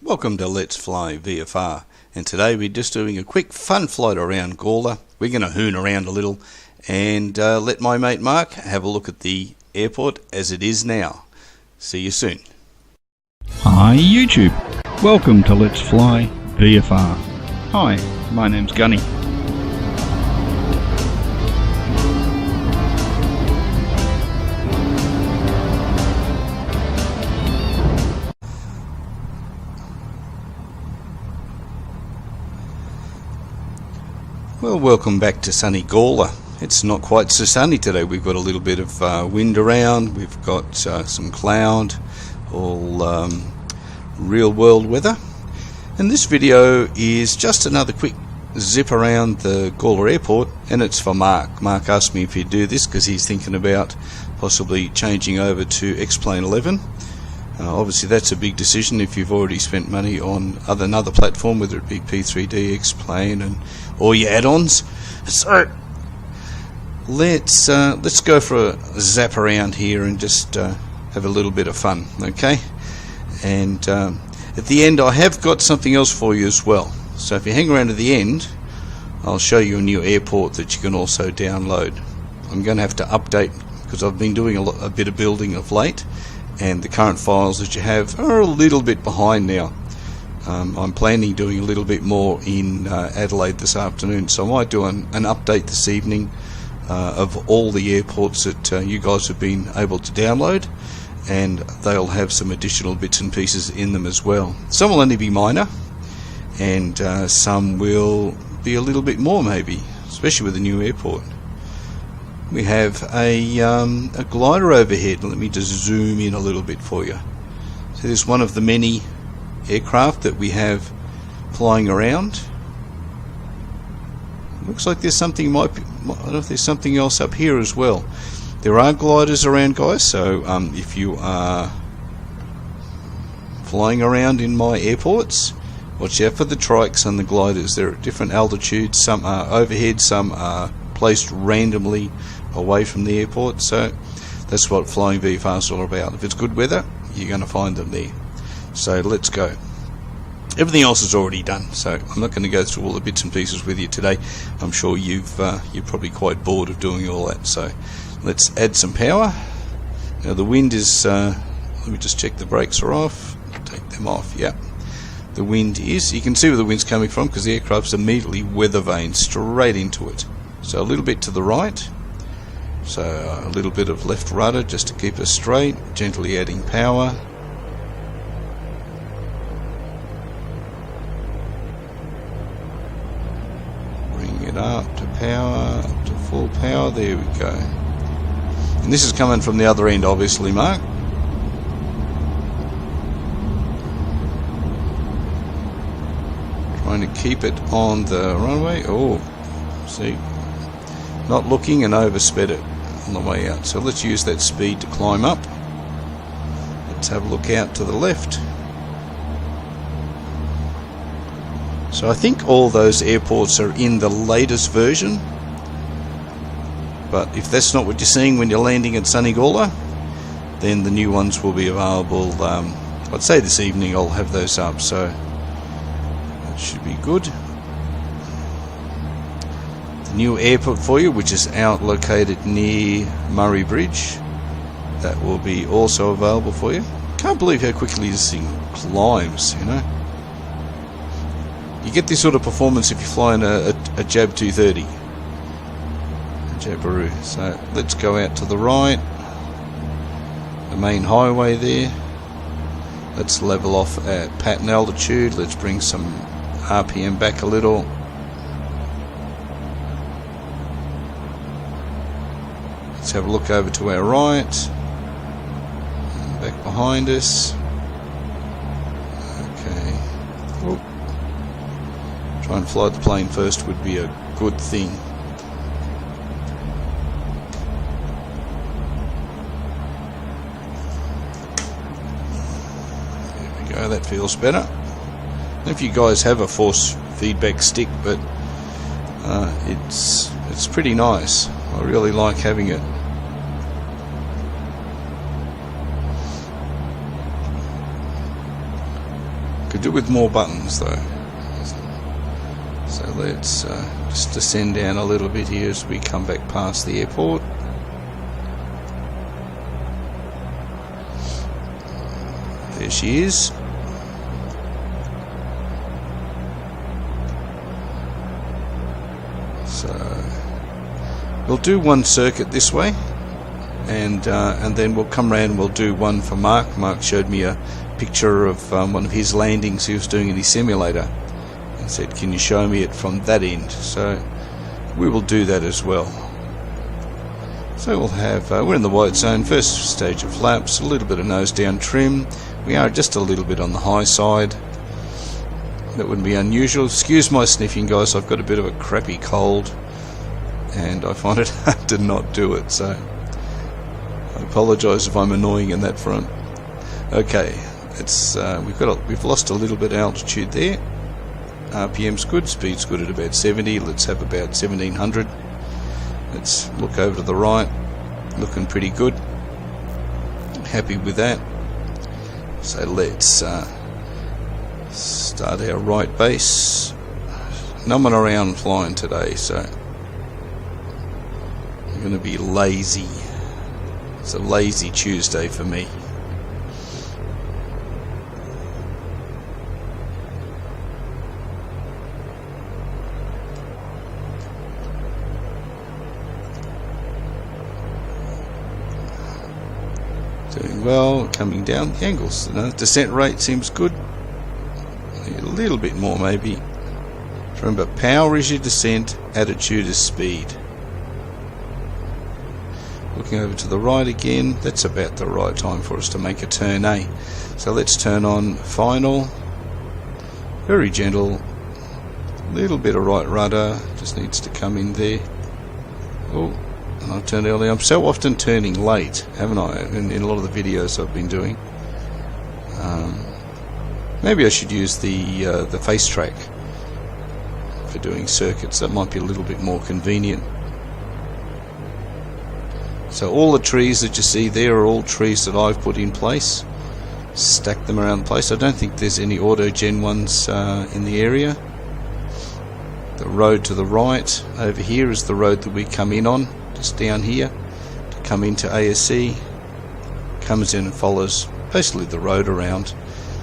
Welcome to Let's Fly VFR, and today we're just doing a quick fun flight around Gawler. We're going to hoon around a little and let my mate Mark have a look at the airport as it is now. See you soon. Hi YouTube, welcome to Let's Fly VFR. Hi, my name's Gunny. Well, welcome back to sunny Gawler. It's not quite so sunny today. We've got a little bit of wind around, we've got some cloud, all real world weather. And this video is just another quick zip around the Gawler airport, and it's for Mark. Mark asked me if he'd do this because he's thinking about possibly changing over to X-Plane 11. Obviously that's a big decision if you've already spent money on another platform, whether it be P3D, X-Plane and all your add-ons. So let's go for a zap around here and just have a little bit of fun, okay? And at the end I have got something else for you as well. So if you hang around to the end, I'll show you a new airport that you can also download. I'm going to have to update because I've been doing a bit of building of late, and the current files that you have are a little bit behind now. I'm planning doing a little bit more in Adelaide this afternoon, so I might do an update this evening of all the airports that you guys have been able to download, and they'll have some additional bits and pieces in them as well. Some will only be minor, and some will be a little bit more maybe, especially with the new airport. We have a glider overhead. Let me just zoom in a little bit for you. So there's one of the many aircraft that we have flying around. Looks like there's something I don't know if there's something else up here as well. There are gliders around, guys, so if you are flying around in my airports, watch out for the trikes and the gliders. They're at different altitudes. Some are overhead, some are placed randomly away from the airport. So that's what flying VFR is all about. If it's good weather, you're going to find them there. So let's go. Everything else is already done, so I'm not going to go through all the bits and pieces with you today. I'm sure you're probably quite bored of doing all that. So let's add some power. Now the wind is let me just check the brakes are off. Take them off. Yeah, the wind is, you can see where the wind's coming from because the aircraft's immediately weather vane straight into it. So a little bit to the right, so a little bit of left rudder just to keep us straight, gently adding power. Bring it up to power, up to full power, there we go. And this is coming from the other end obviously, Mark. Trying to keep it on the runway. Oh, see, not looking and oversped it on the way out. So let's use that speed to climb up. Let's have a look out to the left. So I think all those airports are in the latest version, but if that's not what you're seeing when you're landing at sunny Gawler, then the new ones will be available. I'd say this evening I'll have those up, so that should be good. New airport for you, which is out located near Murray Bridge, that will be also available for you. Can't believe how quickly this thing climbs, you know. You get this sort of performance if you're flying a Jab 230, a Jabiru. So let's go out to the right, the main highway there. Let's level off at pattern altitude. Let's bring some RPM back a little. Let's have a look over to our right, and back behind us. Okay. Oop. Try and fly the plane first would be a good thing. There we go, that feels better. If you guys have a force feedback stick, but it's pretty nice. I really like having it. Could do with more buttons though. So let's just descend down a little bit here as we come back past the airport. There she is. So we'll do one circuit this way, and then we'll come round and we'll do one for Mark. Mark showed me a picture of one of his landings he was doing in his simulator and said, can you show me it from that end? So we will do that as well. So we'll have, we're in the white zone, first stage of flaps, a little bit of nose down trim. We are just a little bit on the high side. That wouldn't be unusual. Excuse my sniffing, guys, I've got a bit of a crappy cold and I find it hard to not do it, so I apologise if I'm annoying in that front. Okay, it's we've lost a little bit of altitude there. RPM's good, speed's good at about 70. Let's have about 1700. Let's look over to the right, looking pretty good. Happy with that. So let's start our right base. Numbing around flying today, so I'm going to be lazy. It's a lazy Tuesday for me. Doing well, coming down the angles. Descent rate seems good. A little bit more maybe. Remember, power is your descent, attitude is speed. Looking over to the right again, that's about the right time for us to make a turn, eh? So let's turn on final. Very gentle. Little bit of right rudder, just needs to come in there. Oh, I turned early. I'm so often turning late, haven't I, in a lot of the videos I've been doing. Maybe I should use the face track for doing circuits. That might be a little bit more convenient. So all the trees that you see there are all trees that I've put in place. Stacked them around the place. I don't think there's any auto-gen ones in the area. The road to the right over here is the road that we come in on, just down here, to come into ASC. Comes in and follows basically the road around.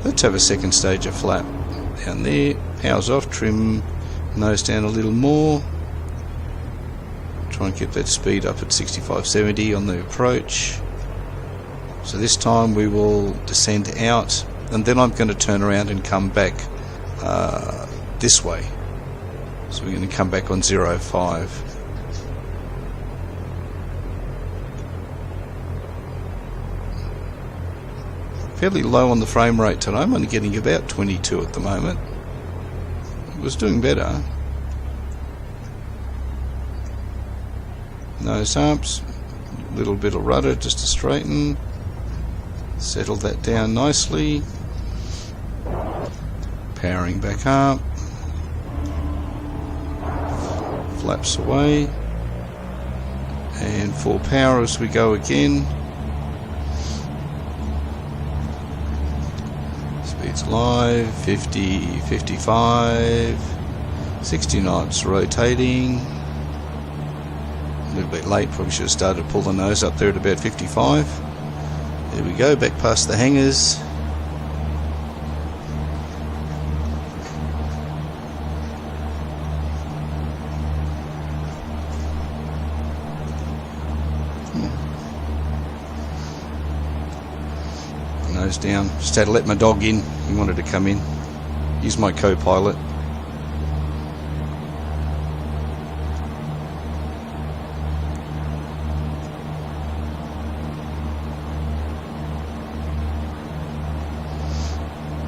Let's have a second stage of flap down there. Power's off, trim nose down a little more. Try and get that speed up at 65-70 on the approach. So this time we will descend out, and then I'm going to turn around and come back this way. So we're going to come back on 05. Fairly low on the frame rate today. I'm only getting about 22 at the moment. It was doing better. Nose ups, a little bit of rudder just to straighten. Settle that down nicely. Powering back up. Flaps away. And full power as we go again. Speeds live, 50, 55, 60 knots rotating. A little bit late, probably should have started to pull the nose up there at about 55. There we go, back past the hangars. Nose down. Just had to let my dog in. He wanted to come in. He's my co-pilot.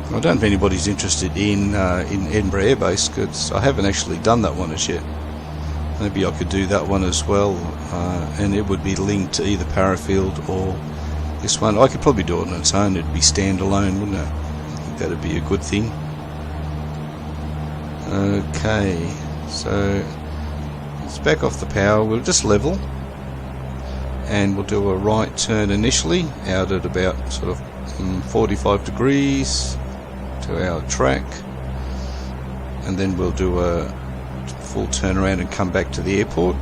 I don't know if anybody's interested in Edinburgh Air Base, because I haven't actually done that one as yet. Maybe I could do that one as well, and it would be linked to either Parafield or this one. I could probably do it on its own. It'd be standalone, wouldn't it? I think that'd be a good thing. Okay, so let's back off the power. We'll just level, and we'll do a right turn initially out at about sort of 45 degrees. to our track, and then we'll do a full turnaround and come back to the airport.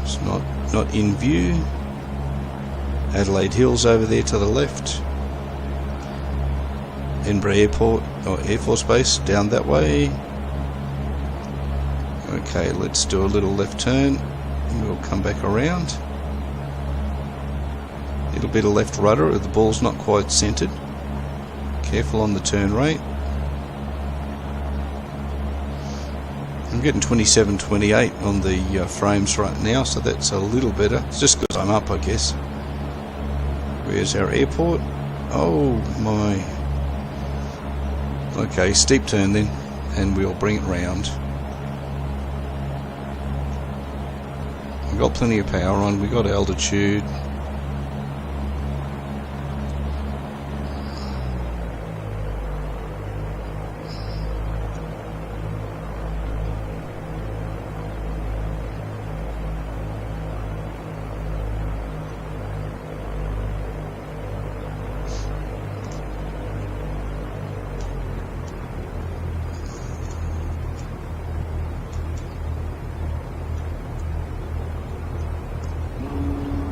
It's not in view. Adelaide Hills over there to the left. Edinburgh Airport, or Air Force Base, down that way. Okay, let's do a little left turn and we'll come back around. Little bit of left rudder, the ball's not quite centered. Careful on the turn rate. I'm getting 27-28 on the frames right now, so that's a little better. It's just because I'm up, I guess. Where's our airport? Oh my. Okay, steep turn then, and we'll bring it round. We've got plenty of power on, we've got altitude.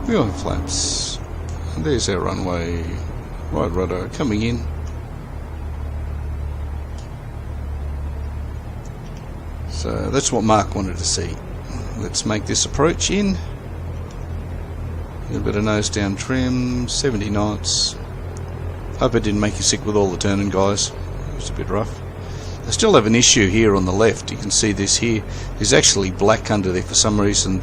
We got flaps. And there's our runway. Right rudder coming in. So that's what Mark wanted to see. Let's make this approach in. A little bit of nose down trim, 70 knots. Hope I didn't make you sick with all the turning, guys. It was a bit rough. I still have an issue here on the left. You can see this here. There's actually black under there for some reason.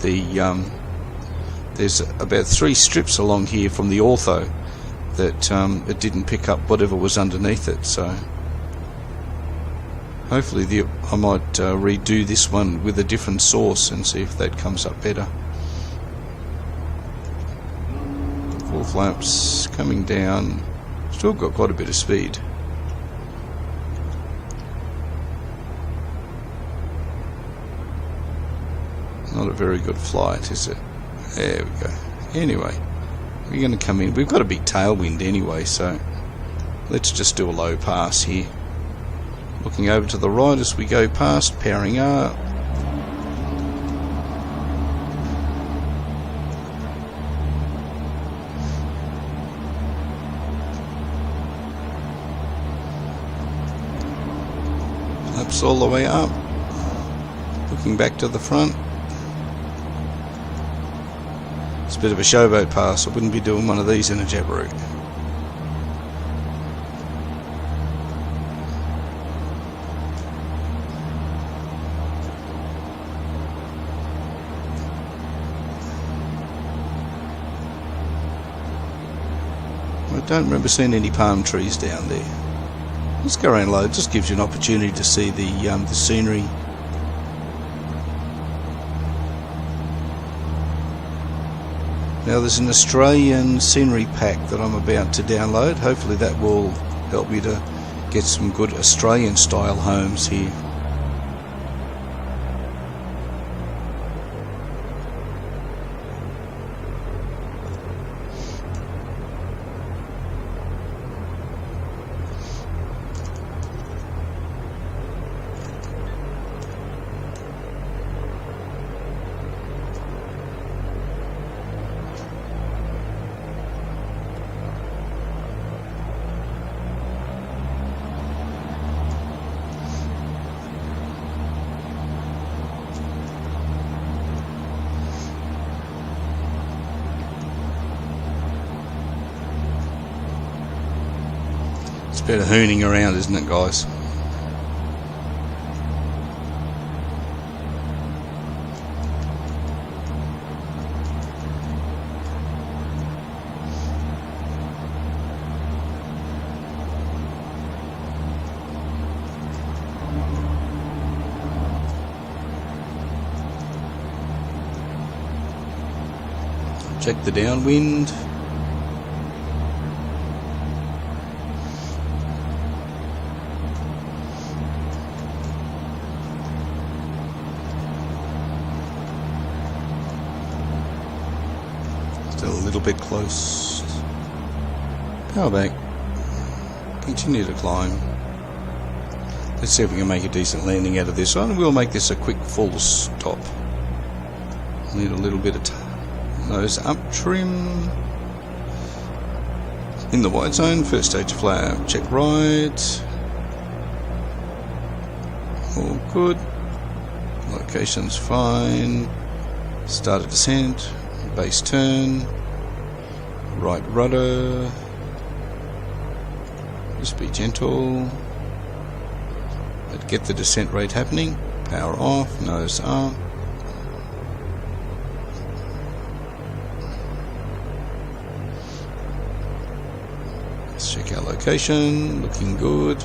There's about 3 strips along here from the ortho that it didn't pick up whatever was underneath it. So hopefully I might redo this one with a different source and see if that comes up better. Full flaps coming down. Still got quite a bit of speed. Not a very good flight, is it? There we go. Anyway, we're going to come in. We've got a big tailwind anyway, so let's just do a low pass here. Looking over to the right as we go past, powering up. Flaps all the way up. Looking back to the front. It's a bit of a showboat pass. I wouldn't be doing one of these in a Jabiru. I don't remember seeing any palm trees down there. Let's go around low. It just gives you an opportunity to see the scenery. Now there's an Australian scenery pack that I'm about to download. Hopefully that will help me to get some good Australian style homes here. It's a bit of hooning around, isn't it, guys? Check the downwind. Still a little bit close. Power back. Continue to climb. Let's see if we can make a decent landing out of this one. We'll make this a quick full stop. Need a little bit of nose up trim. In the white zone, first stage of flap, check right. All good. Location's fine. Start a descent. Base turn. Right rudder. Just be gentle. But get the descent rate happening. Power off. Nose up. Let's check our location. Looking good.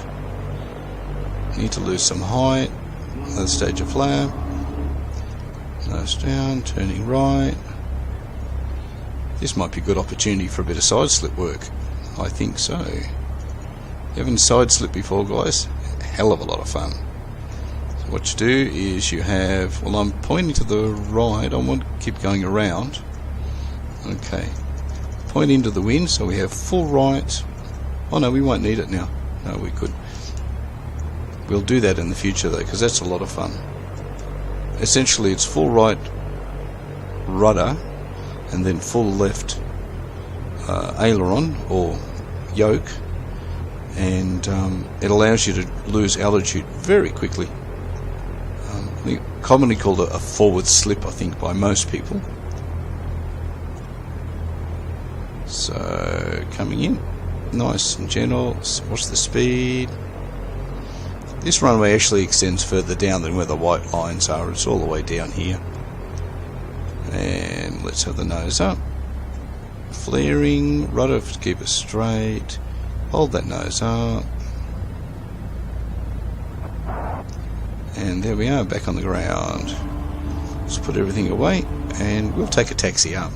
Need to lose some height. Another stage of flap. Nose down, turning right. This might be a good opportunity for a bit of side slip work. I think so. You haven't side slipped before, guys? A hell of a lot of fun. So what you do is you have, well, I'm pointing to the right. I want to keep going around. Okay. Point into the wind, so we have full right. Oh no, we won't need it now. No, we could. We'll do that in the future though, because that's a lot of fun. Essentially it's full right rudder and then full left aileron or yoke, and it allows you to lose altitude very quickly. Commonly called a forward slip, I think, by most people. So coming in nice and gentle. Watch the speed. This runway actually extends further down than where the white lines are. It's all the way down here. And let's have the nose up. Flaring, rudder to keep it straight. Hold that nose up. And there we are, back on the ground. Let's put everything away and we'll take a taxi up.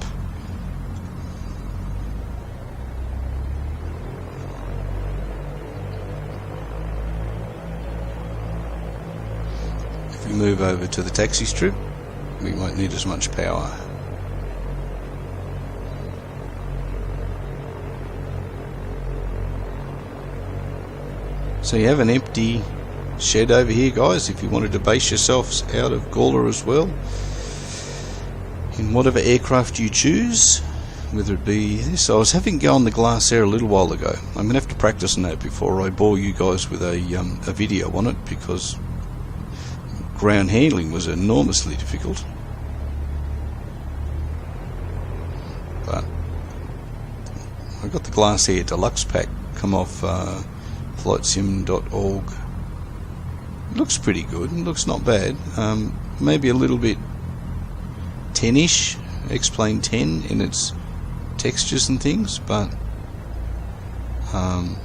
If we move over to the taxi strip, we won't need as much power. So you have an empty shed over here, guys, if you wanted to base yourselves out of Gawler as well, in whatever aircraft you choose, whether it be this. I was having go on the glass air a little while ago. I'm going to have to practice on that before I bore you guys with a video on it, because ground handling was enormously difficult. But I got the Glass Air Deluxe pack, come off flightsim.org. It looks pretty good. It looks not bad. Maybe a little bit 10-ish, X-Plane 10 in its textures and things, but other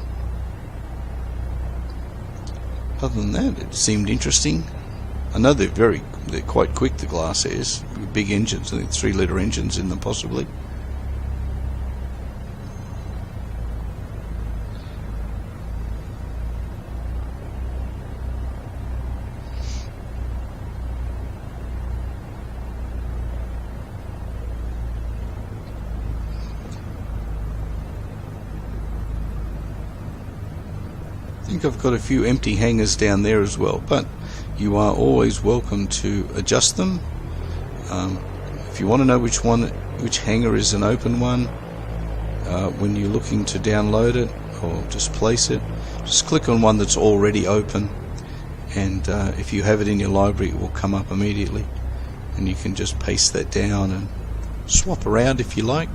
than that, it seemed interesting. I know they're quite quick, the Glass Airs, with big engines. I think 3-litre engines in them possibly. I think I've got a few empty hangars down there as well, but you are always welcome to adjust them. If you want to know which hangar is an open one, when you're looking to download it or just place it, just click on one that's already open, and if you have it in your library, it will come up immediately, and you can just paste that down and swap around if you like.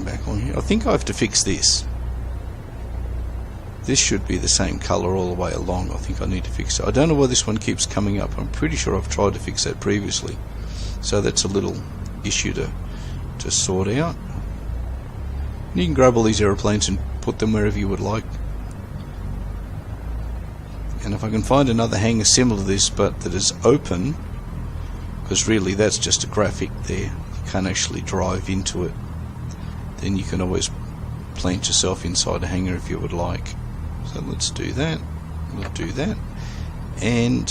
Back on here. I think I have to fix this. This should be the same colour all the way along. I think I need to fix it. I don't know why this one keeps coming up. I'm pretty sure I've tried to fix that previously. So that's a little issue to sort out. You can grab all these aeroplanes and put them wherever you would like. And if I can find another hangar similar to this but that is open, because really that's just a graphic there, you can't actually drive into it, then you can always plant yourself inside a hangar if you would like. So let's do that. We'll do that. And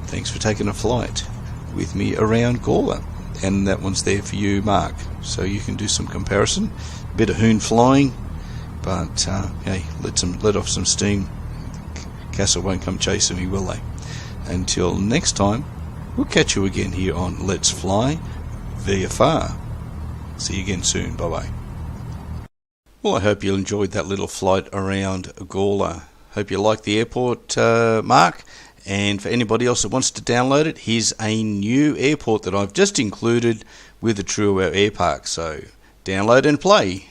thanks for taking a flight with me around Gawler. and that one's there for you, Mark. So you can do some comparison. A bit of hoon flying, but hey, let off some steam. Castle won't come chasing me, will they? Until next time, we'll catch you again here on Let's Fly VFR. See you again soon. Bye-bye. Well, I hope you enjoyed that little flight around Gawler. Hope you liked the airport, Mark. And for anybody else that wants to download it, here's a new airport that I've just included with the Trueau Air Park. So download and play.